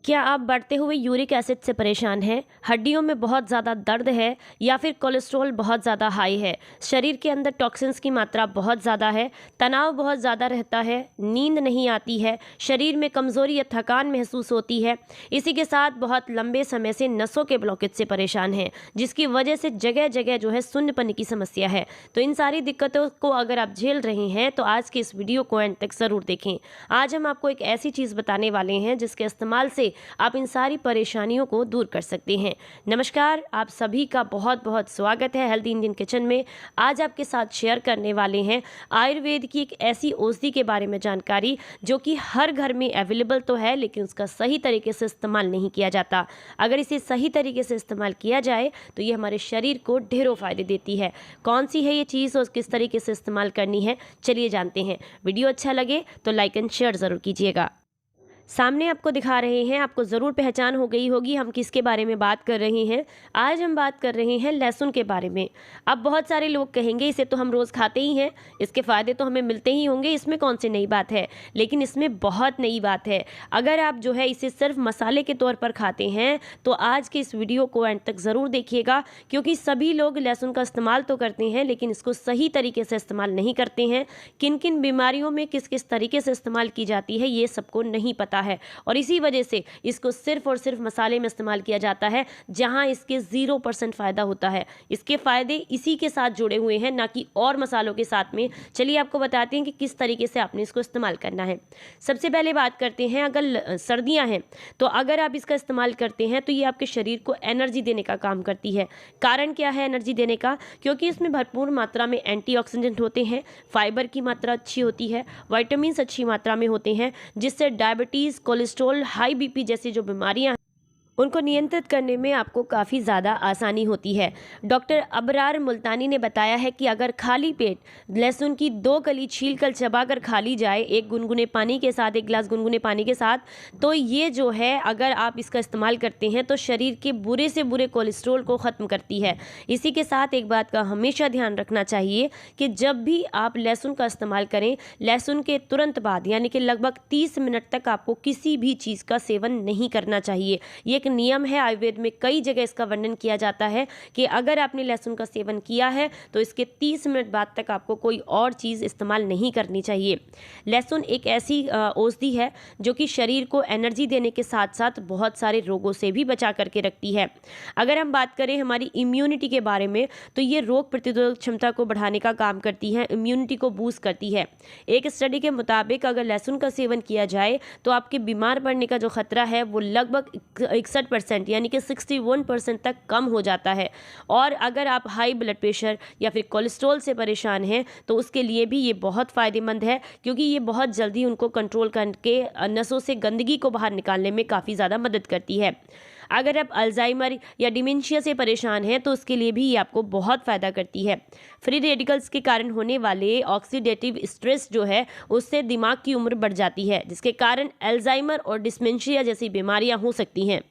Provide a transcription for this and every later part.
क्या आप बढ़ते हुए यूरिक एसिड से परेशान हैं? हड्डियों में बहुत ज़्यादा दर्द है या फिर कोलेस्ट्रॉल बहुत ज़्यादा हाई है? शरीर के अंदर टॉक्सिन्स की मात्रा बहुत ज़्यादा है, तनाव बहुत ज़्यादा रहता है, नींद नहीं आती है, शरीर में कमज़ोरी या थकान महसूस होती है। इसी के साथ बहुत लंबे समय से नसों के ब्लॉकेज से परेशान हैं, जिसकी वजह से जगह जगह जो है शून्यपन की समस्या है। तो इन सारी दिक्कतों को अगर आप झेल रहे हैं तो आज के इस वीडियो को एंड तक ज़रूर देखें। आज हम आपको एक ऐसी चीज़ बताने वाले हैं जिसके इस्तेमाल से आप इन सारी परेशानियों को दूर कर सकते हैं। नमस्कार, आप सभी का बहुत बहुत स्वागत है हेल्दी इंडियन किचन में। आज आपके साथ शेयर करने वाले हैं आयुर्वेद की एक ऐसी औषधि के बारे में जानकारी जो कि हर घर में अवेलेबल तो है, लेकिन उसका सही तरीके से इस्तेमाल नहीं किया जाता। अगर इसे सही तरीके से इस्तेमाल किया जाए तो ये हमारे शरीर को ढेरों फायदे देती है। कौन सी है ये चीज़ और किस तरीके से इस्तेमाल करनी है, चलिए जानते हैं। वीडियो अच्छा लगे तो लाइक एंड शेयर ज़रूर कीजिएगा। सामने आपको दिखा रहे हैं, आपको ज़रूर पहचान हो गई होगी हम किसके बारे में बात कर रहे हैं। आज हम बात कर रहे हैं लहसुन के बारे में। अब बहुत सारे लोग कहेंगे इसे तो हम रोज़ खाते ही हैं, इसके फ़ायदे तो हमें मिलते ही होंगे, इसमें कौन सी नई बात है। लेकिन इसमें बहुत नई बात है। अगर आप जो है इसे सिर्फ मसाले के तौर पर खाते हैं तो आज के इस वीडियो को एंड तक ज़रूर देखिएगा, क्योंकि सभी लोग लहसुन का इस्तेमाल तो करते हैं लेकिन इसको सही तरीके से इस्तेमाल नहीं करते हैं। किन किन बीमारियों में किस किस तरीके से इस्तेमाल की जाती है ये सबको नहीं पता है, और इसी वजह से इसको सिर्फ और सिर्फ मसाले में इस्तेमाल किया जाता है, जहां इसके 0% फ़ायदा होता है। इसके फ़ायदे इसी के साथ जुड़े हुए हैं, ना कि और मसालों के साथ में। चलिए आपको बताते हैं कि किस तरीके से आपने इसको इस्तेमाल करना है। सबसे पहले बात करते हैं, अगर सर्दियाँ हैं तो अगर आप इसका इस्तेमाल करते हैं तो ये आपके शरीर को एनर्जी देने का काम करती है। कारण क्या है एनर्जी देने का? क्योंकि इसमें भरपूर मात्रा में एंटीऑक्सीडेंट होते हैं, फाइबर की मात्रा अच्छी होती है, विटामिन्स अच्छी मात्रा में होते हैं, जिससे डायबिटीज़, कोलेस्ट्रॉल, हाई बीपी जैसी जो बीमारियां उनको नियंत्रित करने में आपको काफ़ी ज़्यादा आसानी होती है। डॉक्टर अबरार मुल्तानी ने बताया है कि अगर खाली पेट लहसुन की 2 कली छील कर चबाकर खा ली जाए एक गुनगुने पानी के साथ, 1 गिलास गुनगुने पानी के साथ, तो ये जो है अगर आप इसका इस्तेमाल करते हैं तो शरीर के बुरे से बुरे कोलेस्ट्रोल को ख़त्म करती है। इसी के साथ एक बात का हमेशा ध्यान रखना चाहिए कि जब भी आप लहसुन का इस्तेमाल करें, लहसुन के तुरंत बाद यानी कि लगभग 30 मिनट तक आपको किसी भी चीज़ का सेवन नहीं करना चाहिए। ये नियम है, आयुर्वेद में कई जगह इसका वर्णन किया जाता है कि अगर आपने लहसुन का सेवन किया है तो इसके 30 मिनट बाद तक आपको कोई और चीज़ इस्तेमाल नहीं करनी चाहिए। लहसुन एक ऐसी औषधि है जो कि शरीर को एनर्जी देने के साथ साथ बहुत सारे रोगों से भी बचा करके रखती है। अगर हम बात करें हमारी इम्यूनिटी के बारे में तो ये रोग प्रतिरोधक क्षमता को बढ़ाने का काम करती है, इम्यूनिटी को बूस्ट करती है। एक स्टडी के मुताबिक अगर लहसुन का सेवन किया जाए तो आपके बीमार पड़ने का जो खतरा है वो लगभग 61% यानी कि 61% तक कम हो जाता है। और अगर आप हाई ब्लड प्रेशर या फिर कोलेस्ट्रॉल से परेशान हैं तो उसके लिए भी ये बहुत फ़ायदेमंद है, क्योंकि ये बहुत जल्दी उनको कंट्रोल करके नसों से गंदगी को बाहर निकालने में काफ़ी ज़्यादा मदद करती है। अगर आप अल्जाइमर या डिमेंशिया से परेशान हैं तो उसके लिए भी ये आपको बहुत फ़ायदा करती है। फ्री रेडिकल्स के कारण होने वाले ऑक्सीडेटिव स्ट्रेस जो है उससे दिमाग की उम्र बढ़ जाती है, जिसके कारण अल्जाइमर और डिमेंशिया जैसी बीमारियां हो सकती हैं।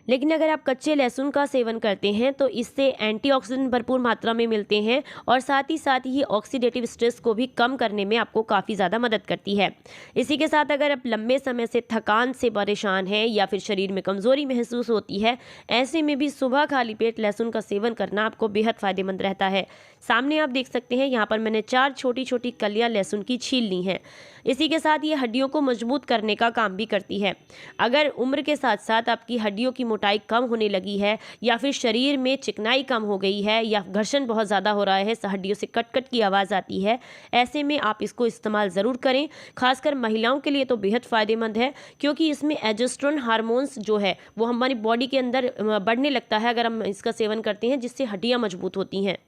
लेकिन अगर आप कच्चे लहसुन का सेवन करते हैं तो इससे एंटीऑक्सीडेंट भरपूर मात्रा में मिलते हैं और साथ ही ऑक्सीडेटिव स्ट्रेस को भी कम करने में आपको काफ़ी ज़्यादा मदद करती है। इसी के साथ अगर आप लंबे समय से थकान से परेशान हैं या फिर शरीर में कमज़ोरी महसूस होती है, ऐसे में भी सुबह खाली पेट लहसुन का सेवन करना आपको बेहद फ़ायदेमंद रहता है। सामने आप देख सकते हैं, यहाँ पर मैंने 4 छोटी छोटी कलियाँ लहसुन की छील ली हैं। इसी के साथ ये हड्डियों को मजबूत करने का काम भी करती है। अगर उम्र के साथ साथ आपकी हड्डियों की मोटाई कम होने लगी है या फिर शरीर में चिकनाई कम हो गई है या घर्षण बहुत ज़्यादा हो रहा है, हड्डियों से कट कट की आवाज़ आती है, ऐसे में आप इसको इस्तेमाल ज़रूर करें। खासकर महिलाओं के लिए तो बेहद फ़ायदेमंद है, क्योंकि इसमें एस्ट्रोजन हार्मोन्स जो है वो हमारी बॉडी के अंदर बढ़ने लगता है अगर हम इसका सेवन करते हैं, जिससे हड्डियाँ मजबूत होती हैं।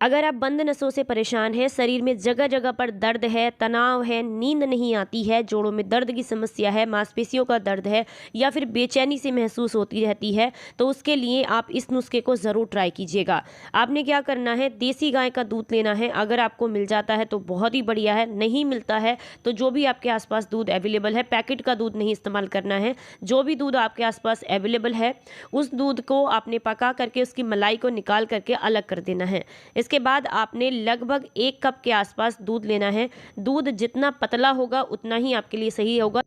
अगर आप बंद नसों से परेशान हैं, शरीर में जगह जगह पर दर्द है, तनाव है, नींद नहीं आती है, जोड़ों में दर्द की समस्या है, मांसपेशियों का दर्द है या फिर बेचैनी से महसूस होती रहती है, तो उसके लिए आप इस नुस्खे को ज़रूर ट्राई कीजिएगा। आपने क्या करना है, देसी गाय का दूध लेना है। अगर आपको मिल जाता है तो बहुत ही बढ़िया है, नहीं मिलता है तो जो भी आपके आसपास दूध अवेलेबल है, पैकेट का दूध नहीं इस्तेमाल करना है, जो भी दूध आपके आसपास अवेलेबल है उस दूध को आपने पका करके उसकी मलाई को निकाल करके अलग कर देना है। इसके बाद आपने लगभग 1 कप के आसपास दूध लेना है। दूध जितना पतला होगा उतना ही आपके लिए सही होगा।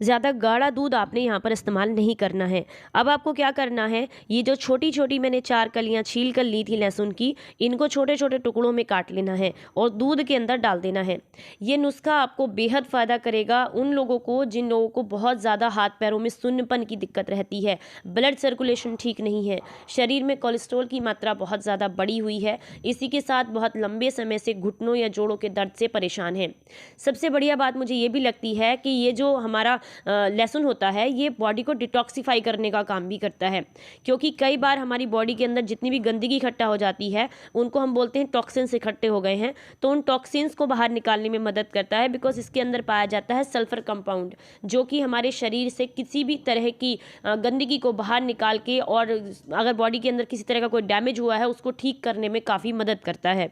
ज़्यादा गाढ़ा दूध आपने यहाँ पर इस्तेमाल नहीं करना है। अब आपको क्या करना है, ये जो छोटी छोटी मैंने 4 कलियाँ छील कर ली थी लहसुन की, इनको छोटे छोटे टुकड़ों में काट लेना है और दूध के अंदर डाल देना है। ये नुस्खा आपको बेहद फ़ायदा करेगा उन लोगों को जिन लोगों को बहुत ज़्यादा हाथ पैरों में सुन्नपन की दिक्कत रहती है, ब्लड सर्कुलेशन ठीक नहीं है, शरीर में कोलेस्ट्रॉल की मात्रा बहुत ज़्यादा बढ़ी हुई है, इसी के साथ बहुत लंबे समय से घुटनों या जोड़ों के दर्द से परेशान हैं। सबसे बढ़िया बात मुझे ये भी लगती है कि ये जो हमारा लहसुन होता है, ये बॉडी को डिटॉक्सिफाई करने का काम भी करता है, क्योंकि कई बार हमारी बॉडी के अंदर जितनी भी गंदगी इकट्ठा हो जाती है उनको हम बोलते हैं टॉक्सिन्स इकट्ठे हो गए हैं, तो उन टॉक्सिन्स को बाहर निकालने में मदद करता है। बिकॉज इसके अंदर पाया जाता है सल्फर कंपाउंड, जो कि हमारे शरीर से किसी भी तरह की गंदगी को बाहर निकाल के, और अगर बॉडी के अंदर किसी तरह का कोई डैमेज हुआ है उसको ठीक करने में काफ़ी मदद करता है।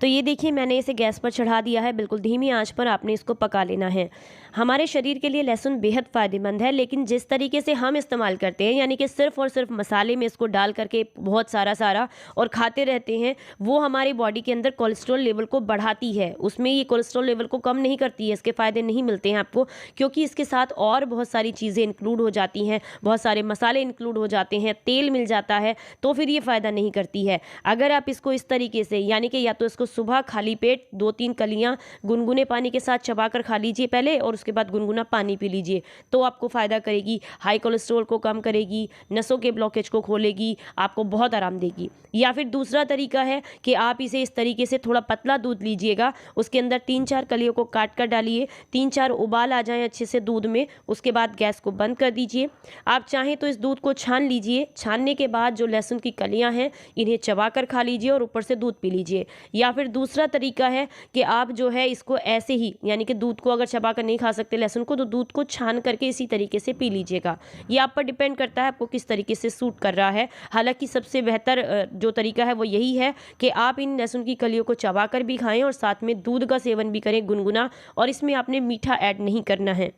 तो ये देखिए, मैंने इसे गैस पर चढ़ा दिया है, बिल्कुल धीमी आंच पर आपने इसको पका लेना है। हमारे शरीर के लिए लहसुन बेहद फ़ायदेमंद है, लेकिन जिस तरीके से हम इस्तेमाल करते हैं, यानी कि सिर्फ़ और सिर्फ मसाले में इसको डाल करके बहुत सारा और खाते रहते हैं, वो हमारी बॉडी के अंदर कोलेस्ट्रॉल लेवल को बढ़ाती है। उसमें ये कोलेस्ट्रॉल लेवल को कम नहीं करती है, इसके फ़ायदे नहीं मिलते हैं आपको, क्योंकि इसके साथ और बहुत सारी चीज़ें इंक्लूड हो जाती हैं, बहुत सारे मसाले इंक्लूड हो जाते हैं, तेल मिल जाता है, तो फिर ये फ़ायदा नहीं करती है। अगर आप इसको इस तरीके से, यानी कि या तो इसको सुबह खाली पेट 2-3 कलियां गुनगुने पानी के साथ चबाकर खा लीजिए पहले, और उसके बाद गुनगुना पानी पी लीजिए, तो आपको फ़ायदा करेगी, हाई कोलेस्ट्रॉल को कम करेगी, नसों के ब्लॉकेज को खोलेगी, आपको बहुत आराम देगी। या फिर दूसरा तरीका है कि आप इसे इस तरीके से थोड़ा पतला दूध लीजिएगा, उसके अंदर 3-4 कलियों को काट कर डालिए, 3-4 उबाल आ जाएं अच्छे से दूध में, उसके बाद गैस को बंद कर दीजिए। आप चाहें तो इस दूध को छान लीजिए, छानने के बाद जो लहसुन की कलियां हैं इन्हें चबा कर खा लीजिए और ऊपर से दूध पी लीजिए। या फिर दूसरा तरीका है कि आप जो है इसको ऐसे ही, यानी कि दूध को अगर चबा कर नहीं खा सकते लहसुन को, तो दूध को छान करके इसी तरीके से पी लीजिएगा। ये आप पर डिपेंड करता है आपको किस तरीके से सूट कर रहा है। हालांकि सबसे बेहतर जो तरीका है वो यही है कि आप इन लहसुन की कलियों को चबा कर भी खाएं और साथ में दूध का सेवन भी करें गुनगुना, और इसमें आपने मीठा ऐड नहीं करना है,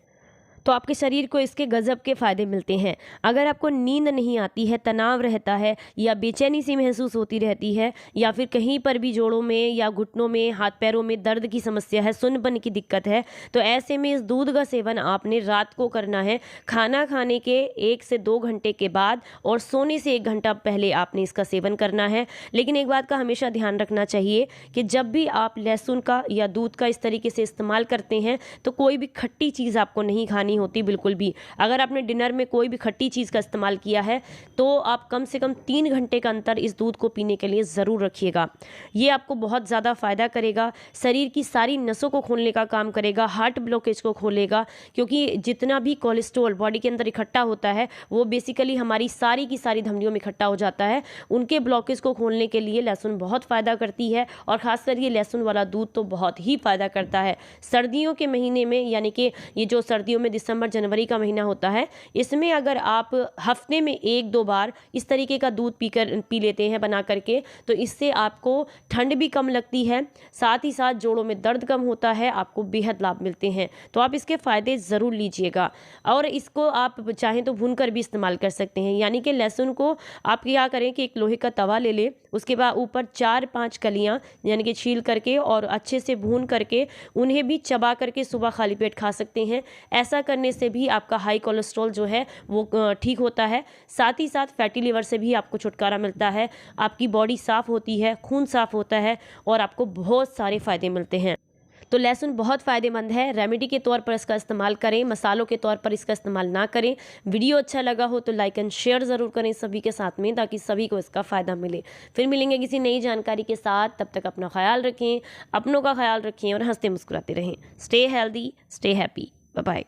तो आपके शरीर को इसके गज़ब के फ़ायदे मिलते हैं। अगर आपको नींद नहीं आती है, तनाव रहता है, या बेचैनी सी महसूस होती रहती है, या फिर कहीं पर भी जोड़ों में या घुटनों में, हाथ पैरों में दर्द की समस्या है, सुन्नपन की दिक्कत है, तो ऐसे में इस दूध का सेवन आपने रात को करना है, खाना खाने के 1 से 2 घंटे के बाद, और सोने से 1 घंटा पहले आपने इसका सेवन करना है। लेकिन एक बात का हमेशा ध्यान रखना चाहिए कि जब भी आप लहसुन का या दूध का इस तरीके से इस्तेमाल करते हैं, तो कोई भी खट्टी चीज़ आपको नहीं खानी होती, बिल्कुल भी। अगर आपने डिनर में कोई भी खट्टी चीज़ का इस्तेमाल किया है, तो आप कम से कम 3 घंटे का अंतर इस दूध को पीने के लिए ज़रूर रखिएगा। ये आपको बहुत ज़्यादा फ़ायदा करेगा, शरीर की सारी नसों को खोलने का काम करेगा, हार्ट ब्लॉकेज को खोलेगा, क्योंकि जितना भी कोलेस्ट्रॉल बॉडी के अंदर इकट्ठा होता है वो बेसिकली हमारी सारी की सारी धमनियों में इकट्ठा हो जाता है। उनके ब्लॉकेज को खोलने के लिए लहसुन बहुत फ़ायदा करती है, और ख़ासकर ये लहसुन वाला दूध तो बहुत ही फ़ायदा करता है। सर्दियों के महीने में, यानी कि ये जो सर्दियों में दिसंबर जनवरी का महीना होता है, इसमें अगर आप हफ्ते में 1-2 बार इस तरीके का दूध पी लेते हैं बना करके, तो इससे आपको ठंड भी कम लगती है, साथ ही साथ जोड़ों में दर्द कम होता है, आपको बेहद लाभ मिलते हैं। तो आप इसके फ़ायदे ज़रूर लीजिएगा, और इसको आप चाहें तो भून कर भी इस्तेमाल कर सकते हैं। यानी कि लहसुन को आप क्या करें कि एक लोहे का तवा ले लें, उसके बाद ऊपर 4-5 कलियाँ यानी कि छील करके और अच्छे से भून करके उन्हें भी चबा करके सुबह खाली पेट खा सकते हैं। ऐसा करने से भी आपका हाई कोलेस्ट्रॉल जो है वो ठीक होता है, साथ ही साथ फैटी लिवर से भी आपको छुटकारा मिलता है, आपकी बॉडी साफ़ होती है, खून साफ़ होता है, और आपको बहुत सारे फ़ायदे मिलते हैं। तो लहसुन बहुत फ़ायदेमंद है, रेमेडी के तौर पर इसका इस्तेमाल करें, मसालों के तौर पर इसका इस्तेमाल ना करें। वीडियो अच्छा लगा हो तो लाइक एंड शेयर ज़रूर करें सभी के साथ में, ताकि सभी को इसका फ़ायदा मिले। फिर मिलेंगे किसी नई जानकारी के साथ, तब तक अपना ख्याल रखें, अपनों का ख्याल रखें और हंसते मुस्कुराते रहें। Stay healthy, stay happy, bye bye.